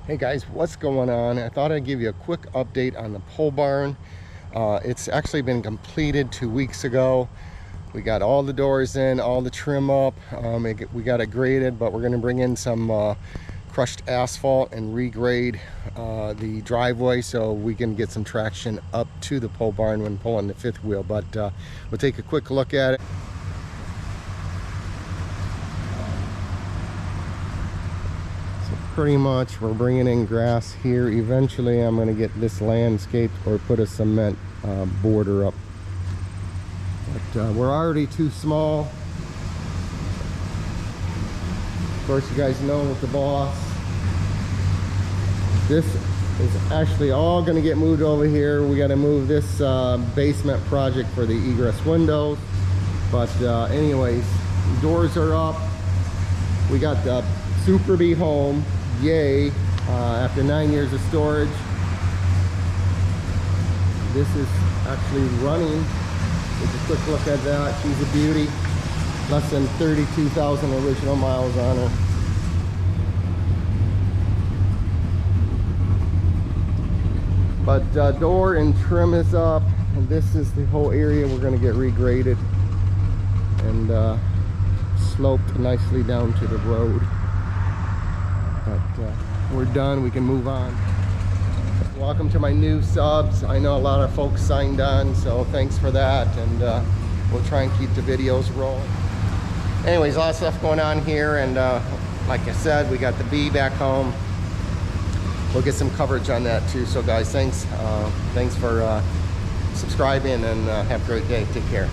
Hey guys, what's going on? I thought I'd give you a quick update on the pole barn. It's actually been completed 2 weeks ago. We got all the doors in, all the trim up. We got it graded, but we're going to bring in some crushed asphalt and regrade the driveway so we can get some traction up to the pole barn when pulling the fifth wheel. But we'll take a quick look at it. Pretty much we're bringing in grass here. Eventually I'm going to get this landscaped or put a cement border up, but we're already too small. Of course, you guys know with the boss, this is actually all going to get moved over here. We got to move this basement project for the egress windows, but anyways, doors are up. We got the Super B home. Yay, after 9 years of storage. This is actually running. Take a quick look at that. She's a beauty. Less than 32,000 original miles on her. But door and trim is up, and this is the whole area we're going to get regraded and sloped nicely down to the road. But we're done. We can move on. Welcome to my new subs. I know a lot of folks signed on, so thanks for that, and we'll try and keep the videos rolling. Anyways, a lot of stuff going on here, and like I said, we got the bee back home. We'll get some coverage on that too. So guys, thanks for subscribing, and have a great day. Take care.